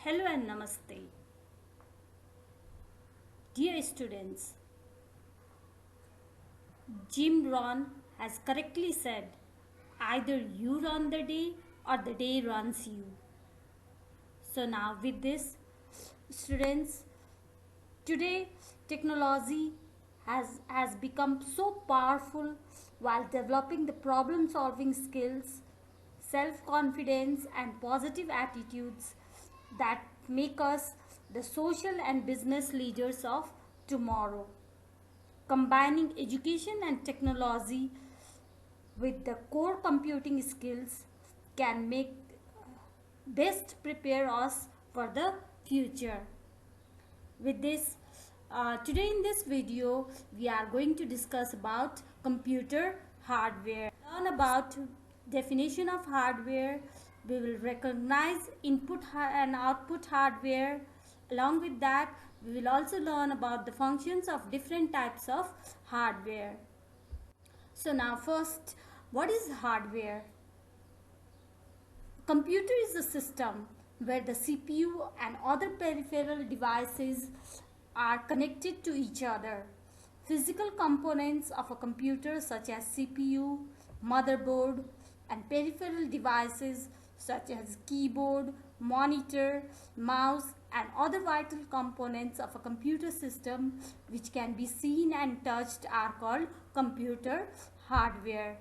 Hello and Namaste. Dear students, Jim Rohn has correctly said, either you run the day or the day runs you. So now with this, students, today technology has become so powerful while developing the problem solving skills, self confidence and positive attitudes that make us the social and business leaders of tomorrow. Combining education and technology with the core computing skills can make best prepare us for the future. With this, today in this video we are going to discuss about computer hardware. Learn about definition of hardware. We will recognize input and output hardware. Along with that, we will also learn about the functions of different types of hardware. So now first, what is hardware? Computer is a system where the CPU and other peripheral devices are connected to each other. Physical components of a computer such as CPU, motherboard, and peripheral devices such as keyboard, monitor, mouse, and other vital components of a computer system which can be seen and touched are called computer hardware.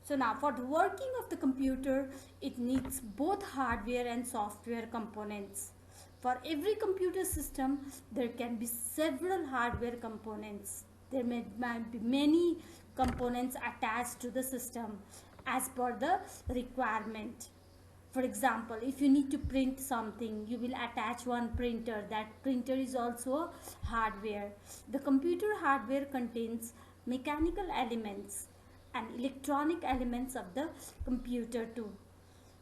So now for the working of the computer, it needs both hardware and software components. For every computer system, there can be several hardware components. Might be many components attached to the system as per the requirement. For example, if you need to print something, you will attach one printer. That printer is also hardware. The computer hardware contains mechanical elements and electronic elements of the computer too.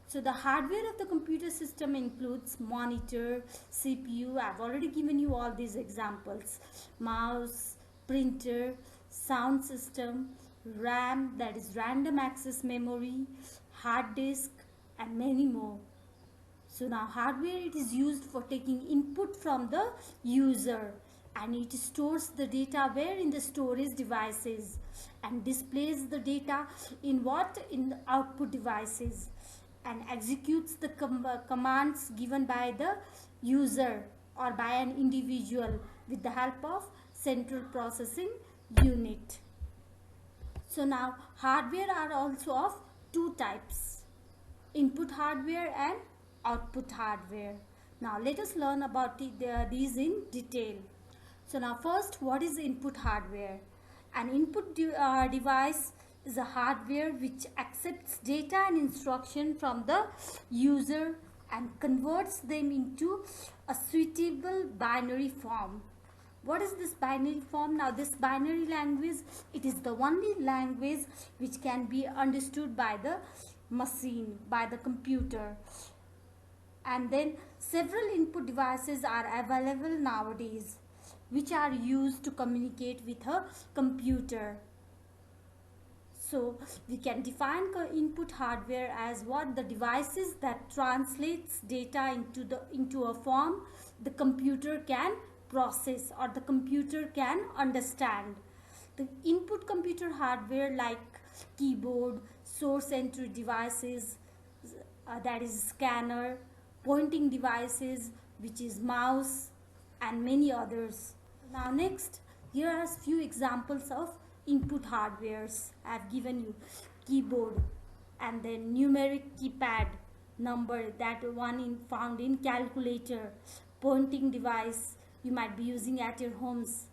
So the hardware of the computer system includes monitor, CPU, I've already given you all these examples, mouse, printer, sound system, RAM, that is random access memory, hard disk, and many more. So now hardware, it is used for taking input from the user, and it stores the data where in the storage devices and displays the data in what in the output devices and executes the commands given by the user or by an individual with the help of central processing unit. So now hardware are also of two types, input hardware and output hardware. Now let us learn about these in detail. So now first, what is input hardware? An input device is a hardware which accepts data and instruction from the user and converts them into a suitable binary form. What is this binary form? Now this binary language, it is the only language which can be understood by the machine, by the computer. And then several input devices are available nowadays which are used to communicate with a computer. So we can define input hardware as what the devices that translates data into a form the computer can process or the computer can understand. The input computer hardware like keyboard, source entry devices, that is scanner, pointing devices which is mouse, and many others. Now next, here are few examples of input hardwares. I have given you keyboard and then numeric keypad, number, that one found in calculator, pointing device you might be using at your homes,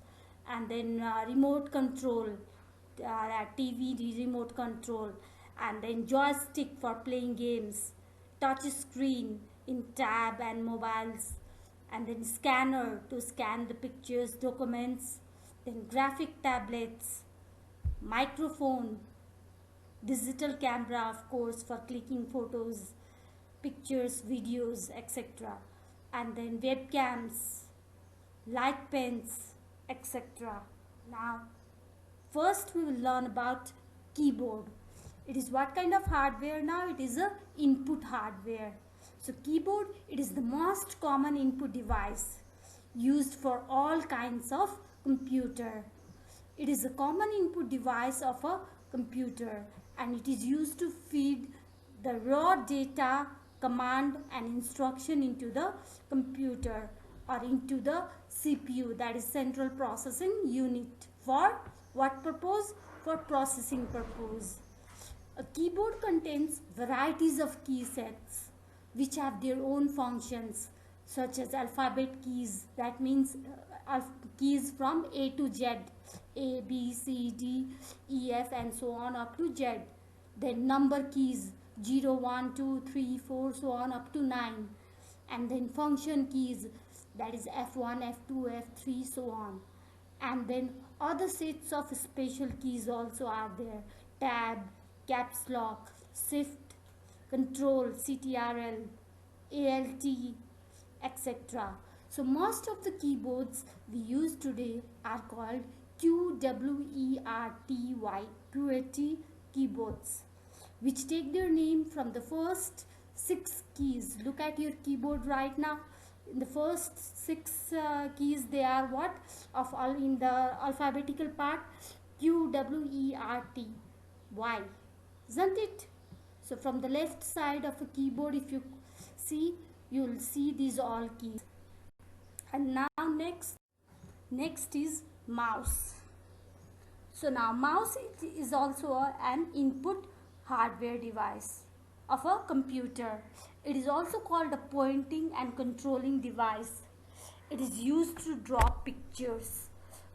and then remote control, TV remote control, and then joystick for playing games, touch screen in tab and mobiles, and then scanner to scan the pictures, documents, then graphic tablets, microphone, digital camera of course for clicking photos, pictures, videos, etc., and then webcams, light pens, etc. Now first we will learn about keyboard. It is what kind of hardware? Now it is a input hardware. So keyboard, it is the most common input device used for all kinds of computer. It is a common input device of a computer and it is used to feed the raw data, command and instruction into the computer or into the CPU, that is central processing unit. For what purpose? For processing purpose. A keyboard contains varieties of key sets which have their own functions such as alphabet keys, that means keys from A to Z, A, B, C, D, E, F and so on up to Z. Then number keys 0, 1, 2, 3, 4 so on up to 9. And then function keys, that is F1, F2, F3 so on. And then other sets of special keys also are there: tab, caps lock, shift, control, CTRL, ALT, etc. So most of the keyboards we use today are called QWERTY keyboards, which take their name from the first 6 keys. Look at your keyboard right now. In the first 6 keys, they are what? Of all in the alphabetical part, QWERTY, isn't it? So from the left side of a keyboard, if you see, you will see these all keys. And now next is mouse. So now mouse is also an input hardware device of a computer. It is also called a pointing and controlling device. It is used to draw pictures,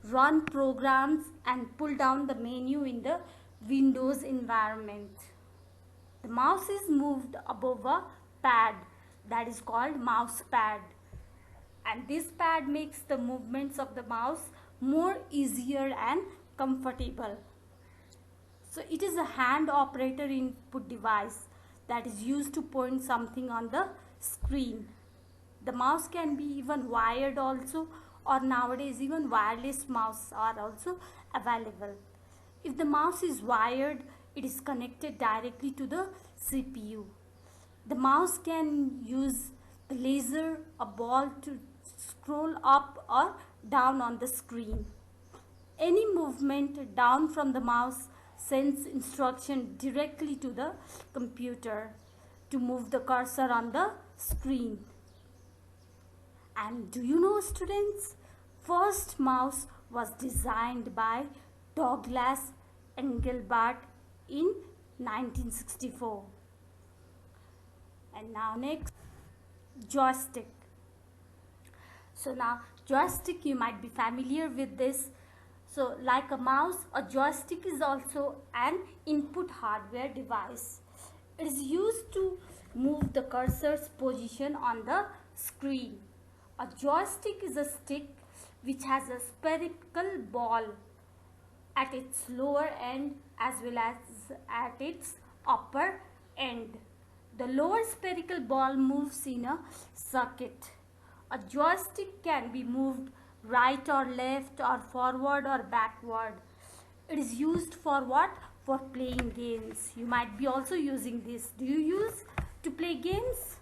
run programs and pull down the menu in the Windows environment. The mouse is moved above a pad that is called mouse pad, and this pad makes the movements of the mouse more easier and comfortable. So it is a hand operator input device that is used to point something on the screen. The mouse can be even wired also, or nowadays even wireless mouse are also available. If the mouse is wired, it is connected directly to the CPU. The mouse can use the laser, a ball to scroll up or down on the screen. Any movement down from the mouse sends instruction directly to the computer to move the cursor on the screen. And do you know, students, first mouse was designed by Douglas Engelbart in 1964. And now next, joystick. So now joystick, you might be familiar with this. So like a mouse, a joystick is also an input hardware device. It is used to move the cursor's position on the screen. A joystick is a stick which has a spherical ball at its lower end as well as at its upper end. The lower spherical ball moves in a circuit. A joystick can be moved right or left or forward or backward. It is used for what? For playing games. You might be also using this. Do you use to play games?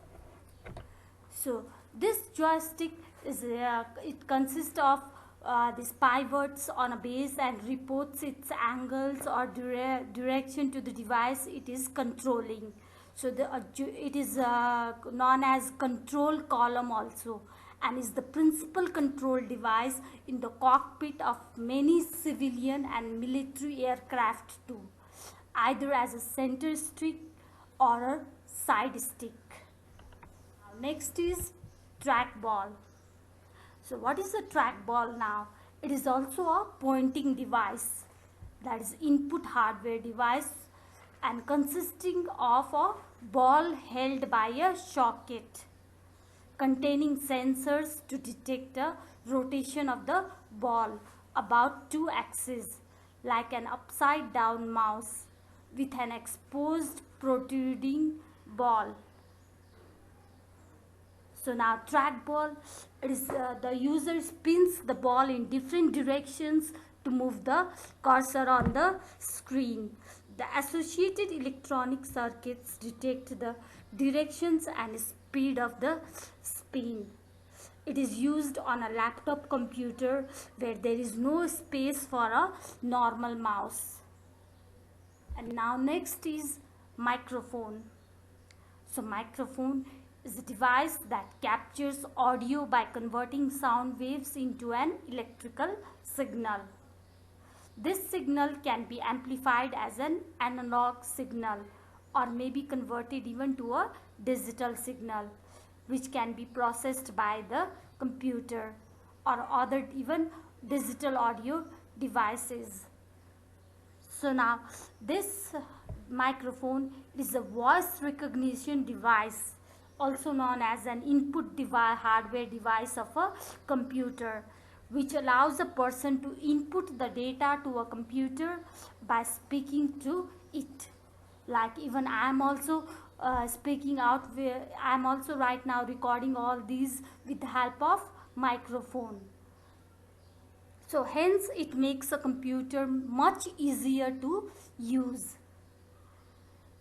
So this joystick is it consists of these pivots on a base and reports its angles or direction to the device it is controlling. So it is known as control column also, and is the principal control device in the cockpit of many civilian and military aircraft too, either as a center stick or a side stick. Next is trackball. So what is a trackball now? It is also a pointing device, that is input hardware device, and consisting of a ball held by a socket containing sensors to detect the rotation of the ball about 2 axes, like an upside down mouse with an exposed protruding ball. So now trackball, it is the user spins the ball in different directions to move the cursor on the screen. The associated electronic circuits detect the directions and speed of the spin. It is used on a laptop computer where there is no space for a normal mouse. And now next is microphone. So microphone is a device that captures audio by converting sound waves into an electrical signal. This signal can be amplified as an analog signal or may be converted even to a digital signal, which can be processed by the computer or other even digital audio devices. So now this microphone is a voice recognition device, also known as an input device, hardware device of a computer, which allows a person to input the data to a computer by speaking to it. Like even I am also speaking out, I am also right now recording all these with the help of microphone. So hence it makes a computer much easier to use.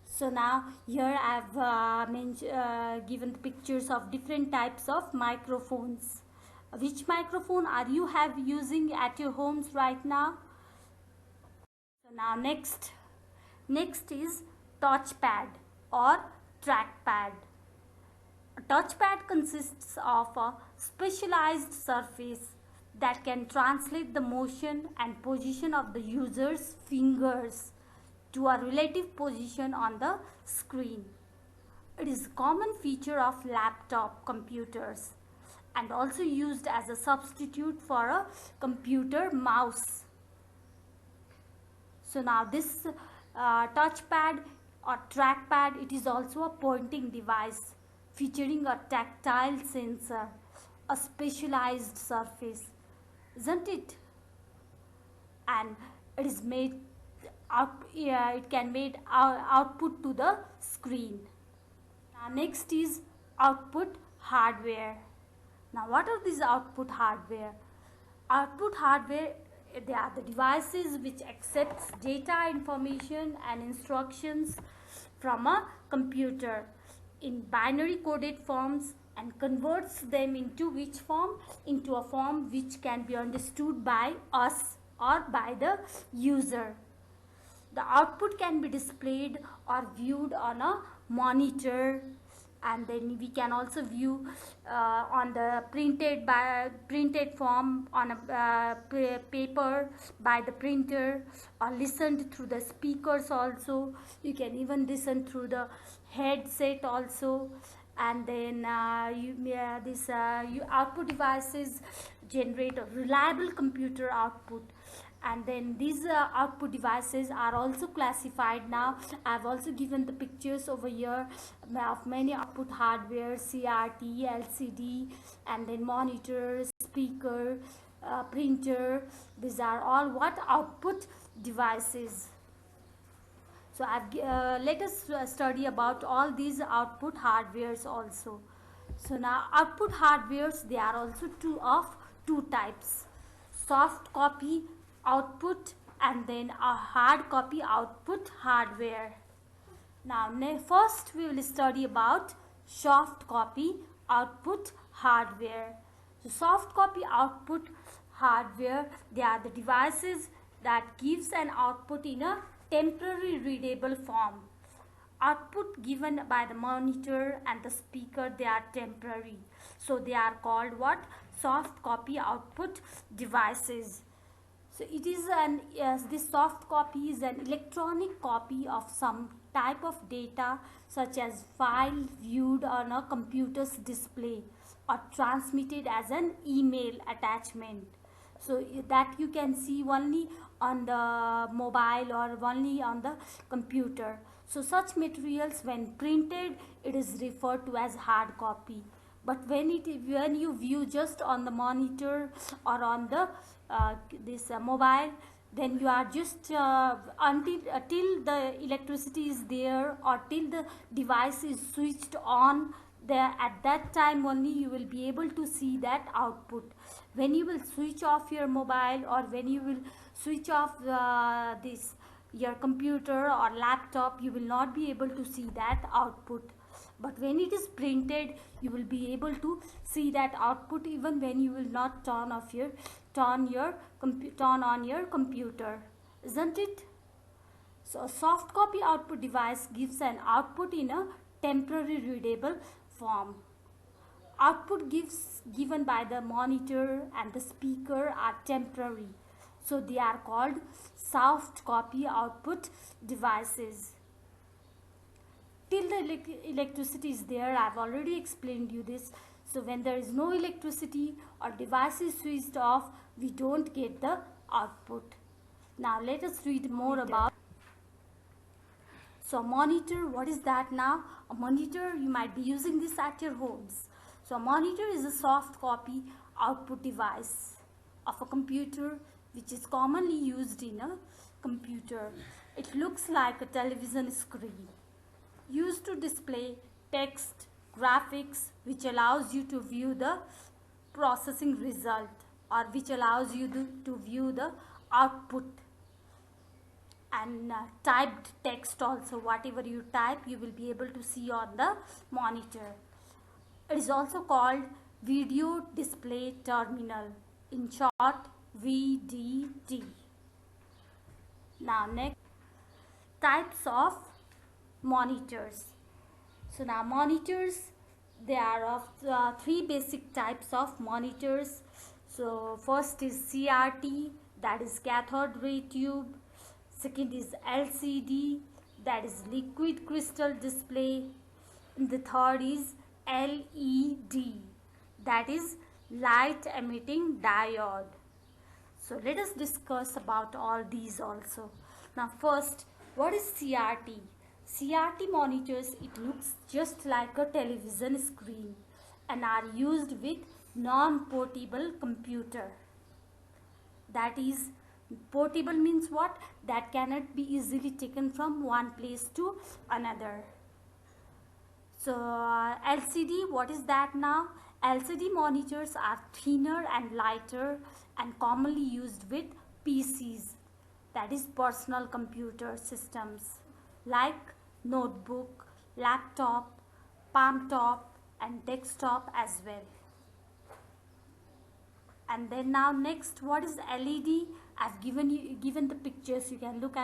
So now here I have given the pictures of different types of microphones. Which microphone are you using at your homes right now? So now next is touchpad or trackpad. A touchpad consists of a specialized surface that can translate the motion and position of the user's fingers to a relative position on the screen. It is a common feature of laptop computers and also used as a substitute for a computer mouse. So now this touchpad or trackpad, it is also a pointing device featuring a tactile sensor, a specialized surface, isn't it? And it is made out, it can make output to the screen. Now next is output hardware. Now what are these output hardware? Output hardware, they are the devices which accepts data, information and instructions from a computer in binary coded forms and converts them into which form? Into a form which can be understood by us or by the user. The output can be displayed or viewed on a monitor, and then we can also view on the printed form on a paper by the printer, or listened through the speakers also. You can even listen through the headset also. And then output devices generate a reliable computer output. And then these output devices are also classified. Now I have also given the pictures over here of many output hardware: CRT, LCD, and then monitor, speaker, printer. These are all what? Output devices. So let us study about all these output hardwares also. So now output hardwares, they are also two types: soft copy output and then a hard copy output hardware. Now first we will study about soft copy output hardware. So soft copy output hardware, they are the devices that gives an output in a temporary readable form. Output given by the monitor and the speaker, they are temporary, so they are called what? Soft copy output devices. So it is this soft copy is an electronic copy of some type of data, such as file viewed on a computer's display or transmitted as an email attachment. So that you can see only on the mobile or only on the computer. So such materials, when printed, it is referred to as hard copy. But when you view just on the monitor or on the mobile, then you are just till the electricity is there or till the device is switched on, there at that time only you will be able to see that output. When you will switch off your mobile or when you will switch off your computer or laptop, you will not be able to see that output. but when it is printed you will be able to see that output even when you will not turn on your computer, isn't it? So a soft copy output device gives an output in a temporary readable form. Output given by the monitor and the speaker are temporary, so they are called soft copy output devices. Till the electricity is there, I've already explained you this. So when there is no electricity or device is switched off, we don't get the output. Now let us read more about. So a monitor, what is that now? A monitor, you might be using this at your homes. So a monitor is a soft copy output device of a computer which is commonly used in a computer. It looks like a television screen used to display text, graphics, which allows you to view the processing result, or which allows you to view the output, and typed text also. Whatever you type you will be able to see on the monitor. It is also called video display terminal, in short VDT. Now next, types of monitors. So now monitors, there are of three basic types of monitors. So first is CRT, that is cathode ray tube. Second is LCD, that is liquid crystal display. And the third is LED, that is light emitting diode. So let us discuss about all these also. Now first, what is CRT? CRT monitors, it looks just like a television screen and are used with non-portable computer. That is, portable means what? That cannot be easily taken from one place to another. So LCD, what is that now? LCD monitors are thinner and lighter and commonly used with PCs, that is personal computer systems, like notebook, laptop, palm top and desktop as well. And then now next, what is LED? I've given the pictures. You can look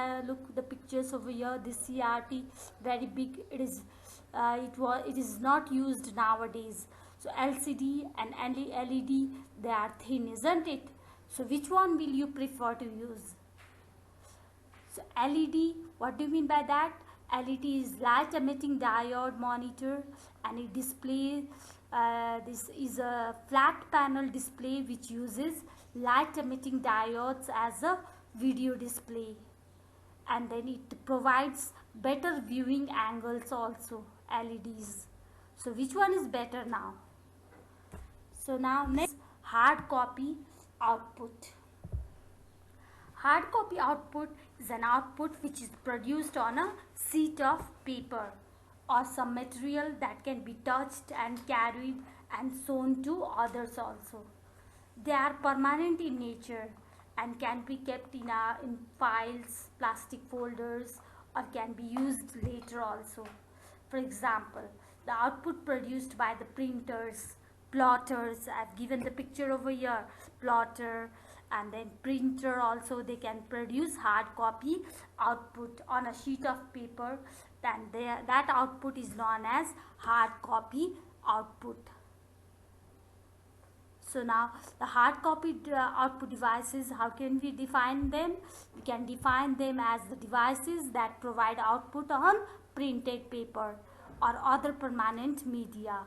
the pictures over here. This CRT, very big. It is not used nowadays. So LCD and LED, they are thin, isn't it? So which one will you prefer to use? So LED, what do you mean by that? LED is light emitting diode monitor, and it displays, this is a flat panel display which uses light emitting diodes as a video display, and then it provides better viewing angles also, LEDs. So which one is better now? So now next, hard copy output. Hard copy output is an output which is produced on a sheet of paper or some material that can be touched and carried and shown to others also. They are permanent in nature and can be kept in files, plastic folders, or can be used later also. For example, the output produced by the printers, plotters, I've given the picture over here, plotter, and then printer also, they can produce hard copy output on a sheet of paper, then that output is known as hard copy output. So now the hard copy output devices, how can we define them? We can define them as the devices that provide output on printed paper or other permanent media,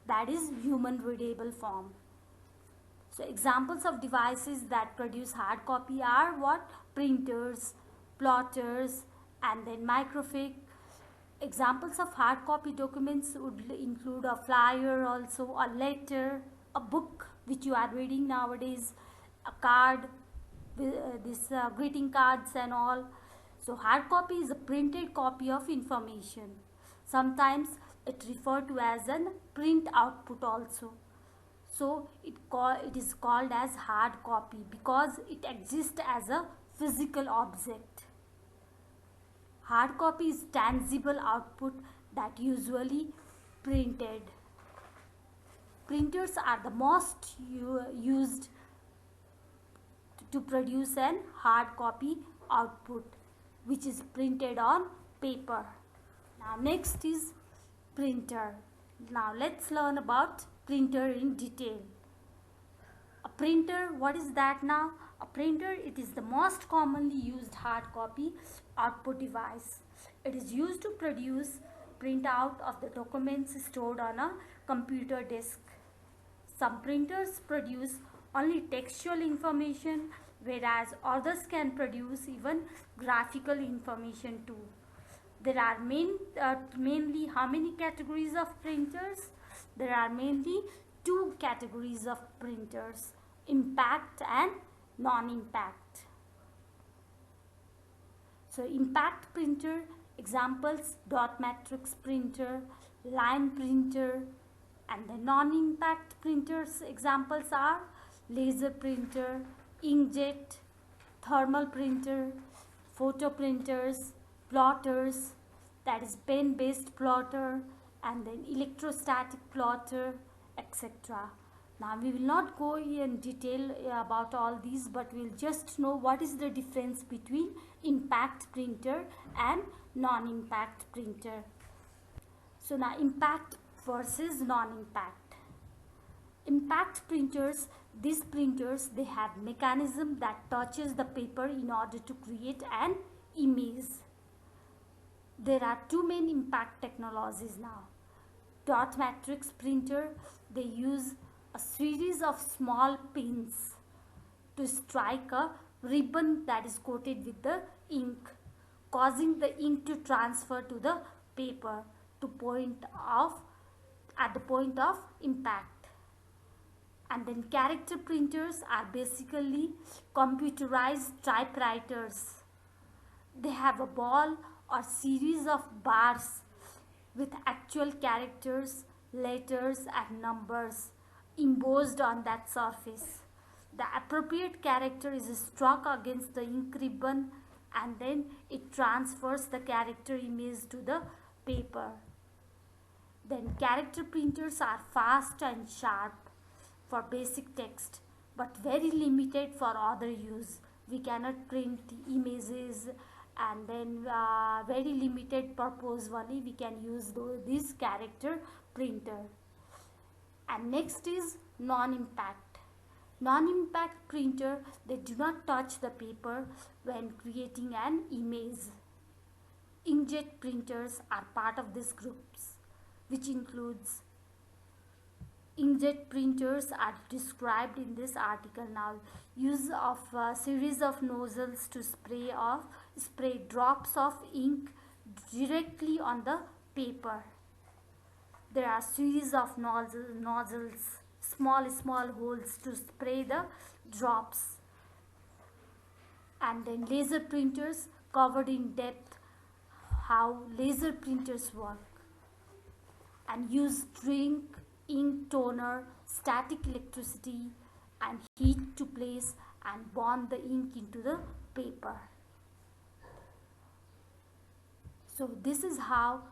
that is human readable form. So examples of devices that produce hard copy are what? Printers, plotters, and then microfiche. Examples of hard copy documents would include a flyer also, a letter, a book which you are reading nowadays, a card, greeting cards and all. So hard copy is a printed copy of information. Sometimes it referred to as a print output also. So it is called as hard copy because it exists as a physical object. Hard copy is tangible output that usually printed. Printers are the most used to produce an hard copy output which is printed on paper. Now next is printer. Now let's learn about printer in detail. A printer, what is that now? A printer, it is the most commonly used hard copy output device. It is used to produce printout of the documents stored on a computer disk. Some printers produce only textual information, whereas others can produce even graphical information too. There are mainly how many categories of printers? There are mainly two categories of printers: impact and non-impact. So impact printer examples: dot matrix printer, line printer, and the non-impact printers examples are laser printer, inkjet, thermal printer, photo printers, plotters, that is pen based plotter, and then electrostatic plotter, etc. Now we will not go in detail about all these, but we'll just know what is the difference between impact printer and non-impact printer. So now impact versus non-impact. Impact printers, these printers, they have mechanism that touches the paper in order to create an image. There are two main impact technologies now. Dot matrix printer, they use a series of small pins to strike a ribbon that is coated with the ink, causing the ink to transfer to the paper at the point of impact. And then character printers are basically computerized typewriters. They have a ball or series of bars with actual characters, letters and numbers embossed on that surface. The appropriate character is struck against the ink ribbon, and then it transfers the character image to the paper. Then character printers are fast and sharp for basic text, but very limited for other use. We cannot print images, and then very limited purpose only we can use this character printer. And next is non-impact. Non-impact printer, they do not touch the paper when creating an image. Inkjet printers are part of these groups, which includes inkjet printers are described in this article. Now use of a series of nozzles to spray drops of ink directly on the paper. There are series of nozzles, small holes to spray the drops. And then laser printers, covered in depth how laser printers work, and use drink, ink toner, static electricity and heat to place and bond the ink into the paper. So this is how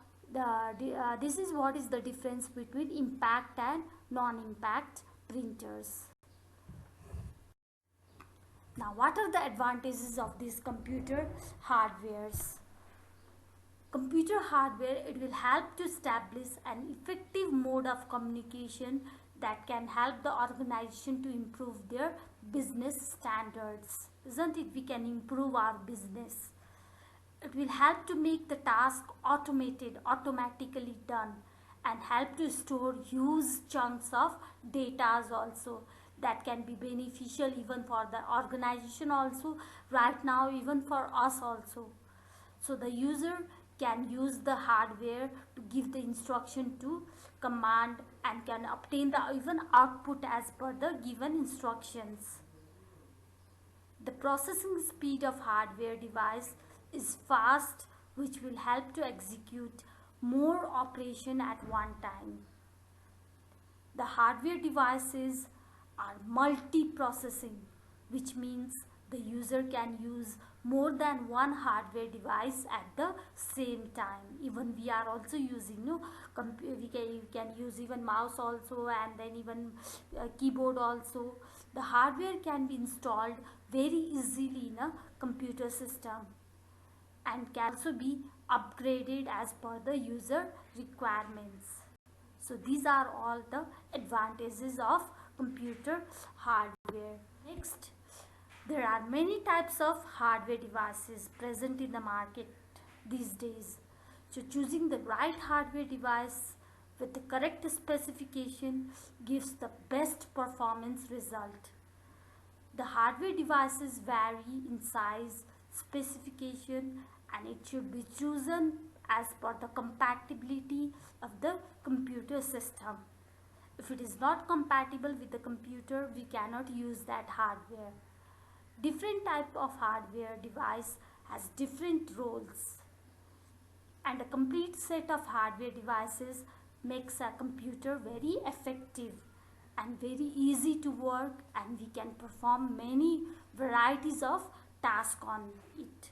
this is what is the difference between impact and non-impact printers. Now what are the advantages of these computer hardwares? Computer hardware, it will help to establish an effective mode of communication that can help the organization to improve their business standards. Isn't it? We can improve our business. It will help to make the task automatically done, and help to store huge chunks of data also that can be beneficial even for the organization also, right now even for us also. So the user can use the hardware to give the instruction to command and can obtain the even output as per the given instructions. The processing speed of hardware device is fast, which will help to execute more operation at one time. The hardware devices are multi-processing, which means The user can use more than one hardware device at the same time. Even we are also using, no, we can use even mouse also, and then even keyboard also. The hardware can be installed very easily in a computer system and can also be upgraded as per the user requirements. So these are all the advantages of computer hardware. Next, there are many types of hardware devices present in the market these days. So choosing the right hardware device with the correct specification gives the best performance result. The hardware devices vary in size, specification, and it should be chosen as per the compatibility of the computer system. If it is not compatible with the computer, we cannot use that hardware. Different type of hardware device has different roles, and a complete set of hardware devices makes a computer very effective and very easy to work, and we can perform many varieties of tasks on it.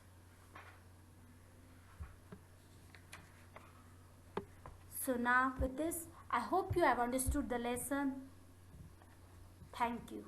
So now with this, I hope you have understood the lesson. Thank you.